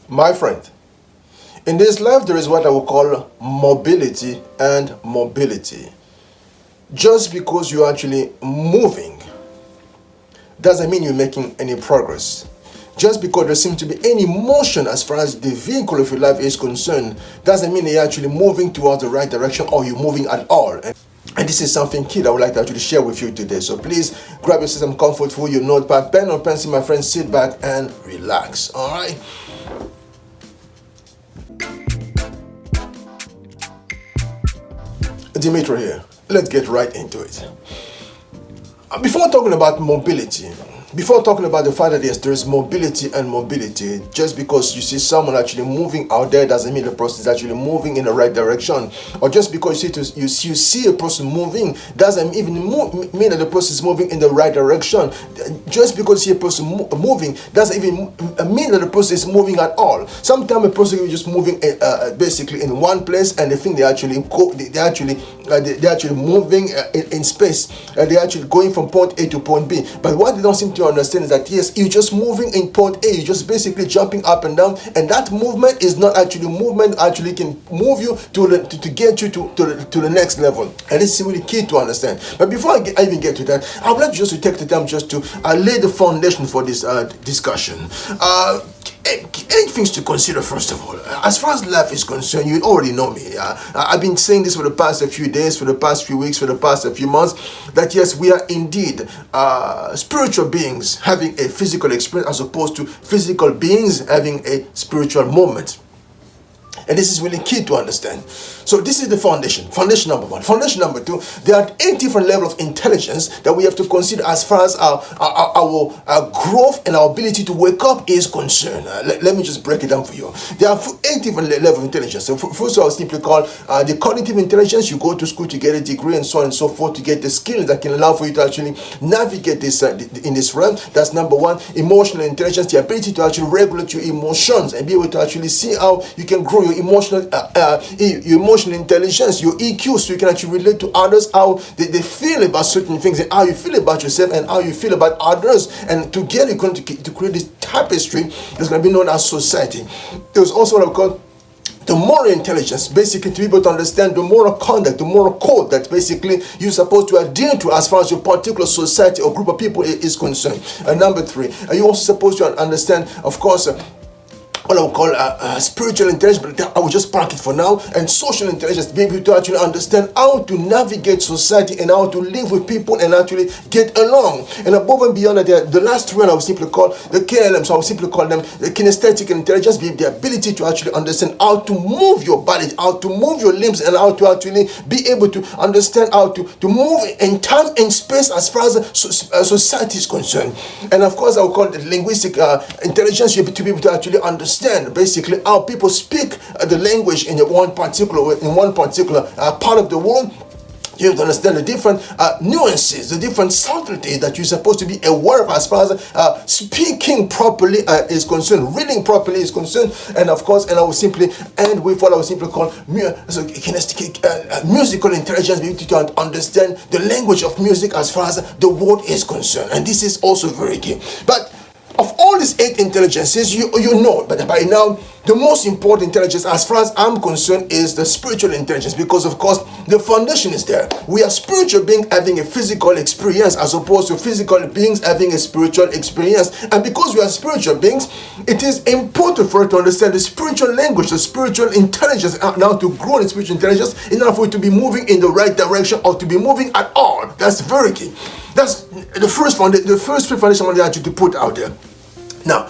My friend, in this life there is what I will call mobility and mobility. Just because you're actually moving doesn't mean you're making any progress. Just because there seems to be any motion as far as the vehicle of your life is concerned doesn't mean you're actually moving towards the right direction or you're moving at all. And this is something key that I would like to actually share with you today. So please grab yourself some comfort food, your notepad, pen or pencil, my friend, sit back and relax. All right. Dimitri here. Let's get right into it. Before talking about mobility, before talking about the fact that yes, there is mobility and mobility, just because you see someone actually moving out there doesn't mean the person is actually moving in the right direction. Or just because you see a person moving doesn't even mean that the person is moving in the right direction. Just because you see a person moving doesn't even mean that the person is moving at all. Sometimes a person is just moving basically in one place, and they think they're actually moving in space. They're actually going from point A to point B. But what they don't seem to understand is that yes, you're just moving in point A, you're just basically jumping up and down, and that movement is not actually movement, actually can move you to get you to the next level. And this is really key to understand. But before I even get to that, I would like just to take the time just to lay the foundation for this discussion. Eight things to consider. First of all, as far as life is concerned, you already know me. I've been saying this for the past few days, for the past few weeks, for the past few months, that yes, we are indeed spiritual beings having a physical experience as opposed to physical beings having a spiritual moment. And this is really key to understand. So this is the foundation. Foundation number one. Foundation number two, there are 8 different levels of intelligence that we have to consider as far as our growth and our ability to wake up is concerned. Let me just break it down for you. There are 8 different levels of intelligence. So first of all, simply called the cognitive intelligence. You go to school to get a degree and so on and so forth to get the skills that can allow for you to actually navigate this in this realm. That's number one. Emotional intelligence, the ability to actually regulate your emotions and be able to actually see how you can grow your emotional intelligence, your EQ, so you can actually relate to others, how they feel about certain things, and how you feel about yourself and how you feel about others, and together you're going to create this tapestry that's going to be known as society. There's also what I call the moral intelligence, basically to be able to understand the moral conduct, the moral code that basically you're supposed to adhere to as far as your particular society or group of people is concerned. And number 3, you're also supposed to understand, of course, what I would call spiritual intelligence, but I will just park it for now, and social intelligence, to be able to actually understand how to navigate society and how to live with people and actually get along. And above and beyond that, the last one I would simply call the KLM, so I would simply call them the kinesthetic intelligence, being the ability to actually understand how to move your body, how to move your limbs, and how to actually be able to understand how to move in time and space as far as society is concerned. And of course, I would call it linguistic intelligence, to be able to actually understand basically how people speak the language in one particular part of the world. You have to understand the different nuances, the different subtleties that you're supposed to be aware of as far as speaking properly is concerned, reading properly is concerned, and of course, and I will simply end with what I will simply call musical intelligence, ability to understand the language of music as far as the world is concerned, and this is also very key. But of all these 8 intelligences, you know, but by now, the most important intelligence, as far as I'm concerned, is the spiritual intelligence, because of course, the foundation is there. We are spiritual beings having a physical experience as opposed to physical beings having a spiritual experience. And because we are spiritual beings, it is important for us to understand the spiritual language, the spiritual intelligence, now to grow in spiritual intelligence in order for it to be moving in the right direction or to be moving at all. That's very key. That's the first foundation I want you to put out there. Now,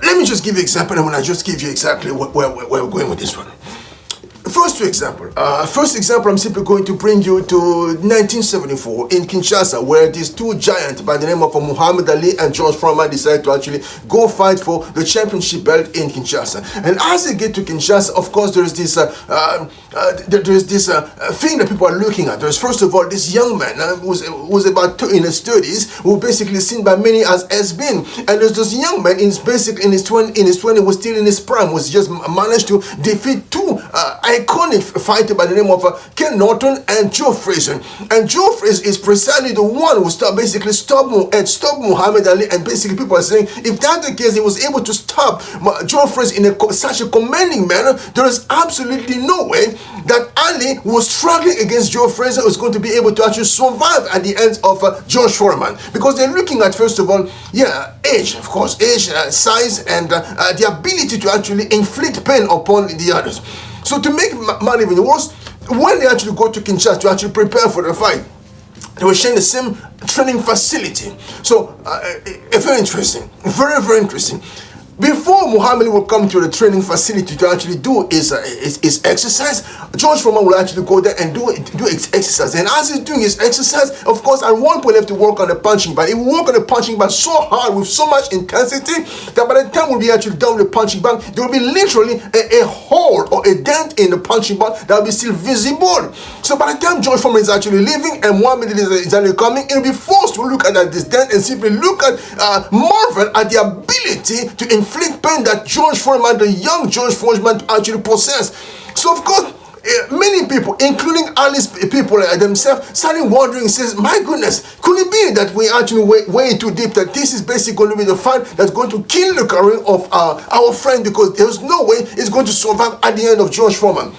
let me just give you an example, and when I just give you exactly where we're going with this one. First example, I'm simply going to bring you to 1974 in Kinshasa, where these 2 giants by the name of Muhammad Ali and George Foreman decided to actually go fight for the championship belt in Kinshasa. And as they get to Kinshasa, of course, there is this there's this thing that people are looking at. There's first of all this young man who was about in his 30s, who basically seen by many as has been, and there's this young man in his 20 was still in his prime, was just managed to defeat two iconic fighters by the name of Ken Norton and Joe Frazier. And Joe Frazier is precisely the one who stopped Muhammad Ali. And basically people are saying, if that's the case, he was able to stop Joe Frazier in such a commanding manner, there is absolutely no way that Ali, who was struggling against Joe Frazier, was going to be able to actually survive at the hands of George Foreman. Because they're looking at, first of all, age, of course, size, and the ability to actually inflict pain upon the others. So to make matters even worse, when they actually go to Kinshasa to actually prepare for the fight, they were sharing the same training facility. So very interesting, very, very interesting. Before Muhammad will come to the training facility to actually do his exercise, George Foreman will actually go there and do his exercise. And as he's doing his exercise, of course, at one point he have to work on the punching bag. He will work on the punching bag so hard with so much intensity that by the time we'll be actually done with the punching bag, there will be literally a hole or a dent in the punching bag that will be still visible. So by the time George Foreman is actually leaving and Muhammad is actually coming, he'll be forced to look at this dent and simply look at marvel at the ability to inflict pain that George Foreman, the young George Foreman, actually possessed. So of course, many people, including Ali's people themselves, started wondering, says, my goodness, could it be that we actually way too deep, that this is basically going to be the fight that's going to kill the career of our friend, because there's no way it's going to survive at the end of George Foreman.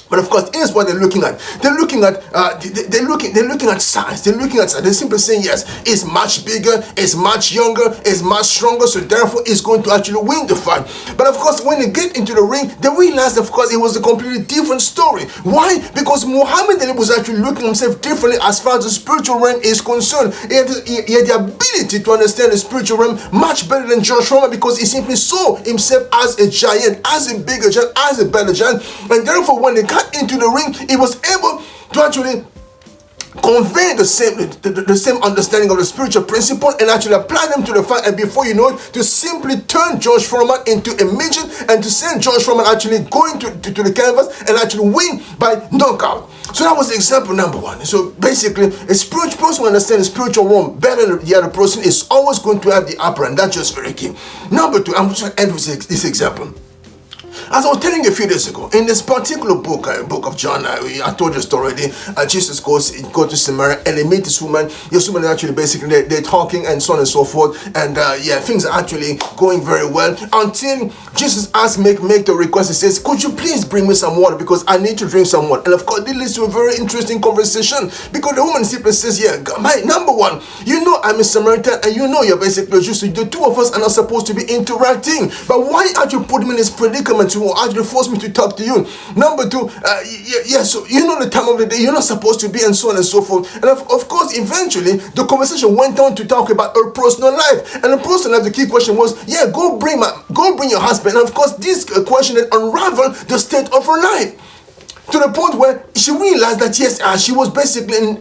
But of course, here's what they're looking at. They're looking at size. They're simply saying, yes, it's much bigger, it's much younger, it's much stronger, so therefore it's going to actually win the fight. But of course, when they get into the ring, they realize, of course, it was a completely different story. Why? Because Muhammad Ali was actually looking at himself differently as far as the spiritual realm is concerned. He had the ability to understand the spiritual realm much better than George Foreman, because he simply saw himself as a giant, as a bigger giant, as a better giant. And therefore, when they got into the ring, he was able to actually convey the same understanding of the spiritual principle and actually apply them to the fight, and before you know it, to simply turn George Foreman into a midget and to send George Foreman actually going to the canvas and actually win by knockout. So that was example number one. So basically, a spiritual person who understands the spiritual realm better than the other person is always going to have the upper hand. That's just very key. Number two, I'm just going to end with this example. As I was telling you a few days ago, in this particular book, book of John, I told you the story already. Jesus goes to Samara and they meet this woman. This woman actually basically they're talking and so on and so forth, and things are actually going very well until Jesus asks, make the request. He says, could you please bring me some water, because I need to drink some water. And of course, this leads to a very interesting conversation, because the woman simply says, number one, you know I'm a Samaritan, and you know you're basically Jewish, so the two of us are not supposed to be interacting. But why aren't you putting me in this predicament to actually force me to talk to you? Number two, so you know the time of the day you're not supposed to be, and so on and so forth. And of course, eventually the conversation went on to talk about her personal life, and the personal life, the key question was, go bring your husband. And of course, this question had unraveled the state of her life, to the point where she realized that she was basically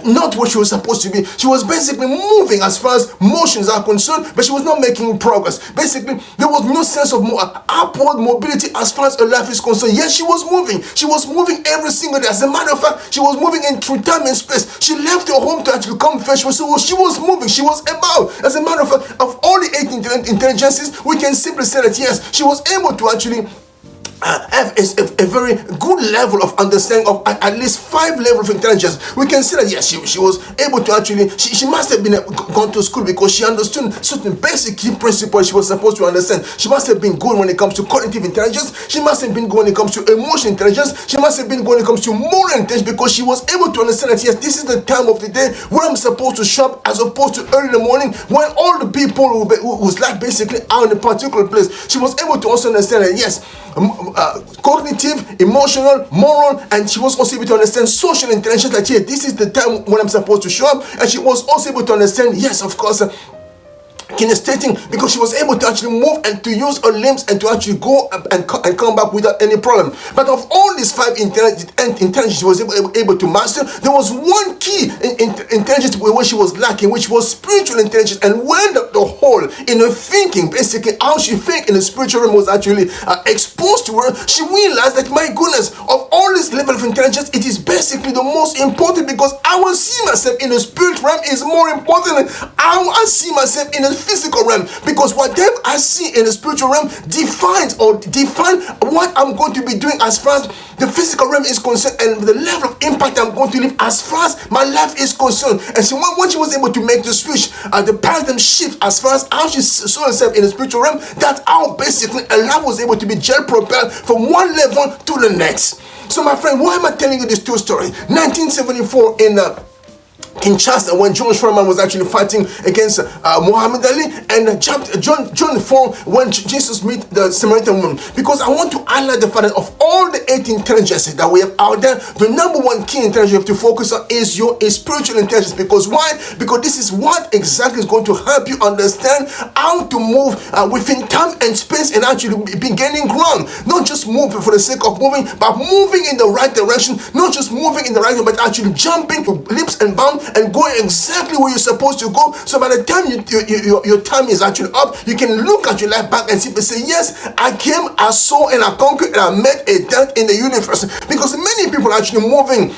not what she was supposed to be. She was basically moving as far as motions are concerned, but she was not making progress. Basically, there was no sense of upward mobility as far as her life is concerned. Yes, she was moving. She was moving every single day. As a matter of fact, she was moving in through time and space. She left her home to actually come fetch. So she was moving. She was about. As a matter of fact, of all the 8 intelligences, we can simply say that yes, she was able to actually have a very good level of understanding of at least 5 levels of intelligence. We can say that yes, she was able to actually, she must have been gone to school, because she understood certain basic key principles she was supposed to understand. She must have been good when it comes to cognitive intelligence. She must have been good when it comes to emotional intelligence. She must have been good when it comes to moral intelligence, because she was able to understand that yes, this is the time of the day where I'm supposed to shop, as opposed to early in the morning when all the people who's like basically out in a particular place. She was able to also understand that yes, cognitive, emotional, moral, and she was also able to understand social intelligence, that yes, this is the time when I'm supposed to show up. And she was also able to understand, yes, of course, kinesthetic, because she was able to actually move and to use her limbs and to actually go up and come back without any problem. But of all these 5 intelligence she was able to master, there was one key intelligence where she was lacking, which was spiritual intelligence. And when the whole in her thinking, basically how she think in the spiritual realm was actually exposed to her, she realized that, my goodness, of all this level of intelligence, it is basically the most important, because I will see myself in the spiritual realm is more important than how I see myself in the physical realm, because whatever I see in the spiritual realm define what I'm going to be doing as far as the physical realm is concerned, and the level of impact I'm going to live as far as my life is concerned. And so when she was able to make the switch, the paradigm shift as far as how she saw herself in the spiritual realm, that's how basically her life was able to be jet propelled from one level to the next. So my friend, why am I telling you this true story? 1974 in Kinshasa, when Foreman was actually fighting against Muhammad Ali, and John 4, when Jesus met the Samaritan woman. Because I want to highlight the fact that of all the 8 intelligences that we have out there, the number one key intelligence you have to focus on is your spiritual intelligence. Because why? Because this is what exactly is going to help you understand how to move within time and space, and actually be gaining ground. Not just move for the sake of moving, but moving in the right direction. Not just moving in the right direction, but actually jumping leaps and bounds and going exactly where you're supposed to go. So by the time your time is actually up, you can look at your life back and simply say, yes, I came, I saw, and I conquered, and I met a dent in the universe. Because many people are actually moving,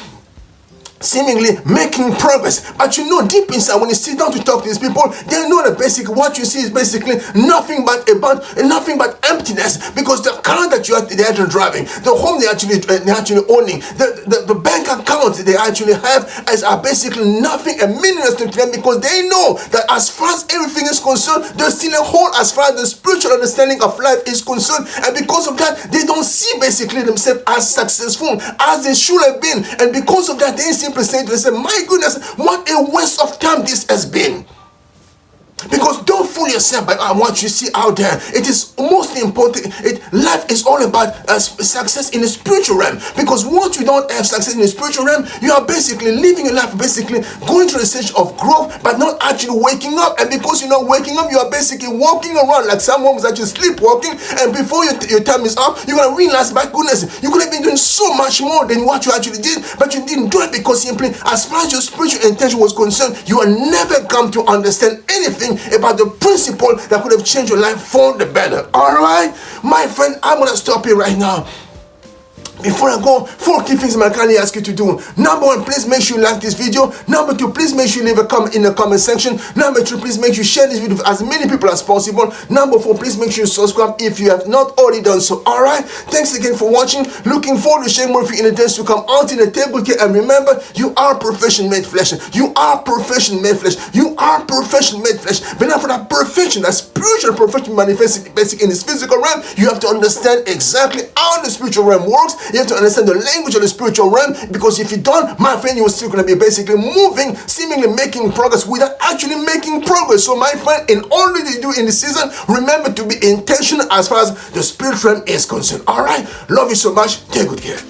seemingly making progress, but deep inside, when you sit down to talk to these people, they know that basically what you see is basically nothing but emptiness. Because the car that they're actually driving, the home they're actually owning, the bank account they actually have are basically nothing and meaningless to them, because they know that as far as everything is concerned, there's still a hole as far as the spiritual understanding of life is concerned. And because of that, they don't see basically themselves as successful as they should have been. And because of that, they simply say to themselves, my goodness, what a waste of time this has been. Because don't fool yourself by what you see out there. It is most important. Life is all about success in the spiritual realm. Because once you don't have success in the spiritual realm, you are basically living your life, basically going through a stage of growth, but not actually waking up. And because you're not waking up, you are basically walking around like someone was actually sleepwalking. And before your time is up, you're going to realize, my goodness, you could have been doing so much more than what you actually did, but you didn't do it because simply, as far as your spiritual intention was concerned, you will never come to understand anything about the principle that could have changed your life for the better. All right, my friend, I'm gonna stop here right now. Before I go, 4 key things I kindly ask you to do. Number 1, please make sure you like this video. Number 2, please make sure you leave a comment in the comment section. Number 3, please make sure you share this video with as many people as possible. Number 4, please make sure you subscribe if you have not already done so. Alright, thanks again for watching. Looking forward to sharing more of you in the days to come out in the table care. And remember, you are perfection made flesh. You are perfection made flesh. You are perfection made flesh. But now for that perfection, that spiritual perfection manifesting basic in this physical realm, you have to understand exactly how the spiritual realm works. You have to understand the language of the spiritual realm, because if you don't, my friend, you're still going to be basically moving, seemingly making progress without actually making progress. So my friend, in all that you do in this season, remember to be intentional as far as the spiritual realm is concerned. All right, love you so much. Take good care.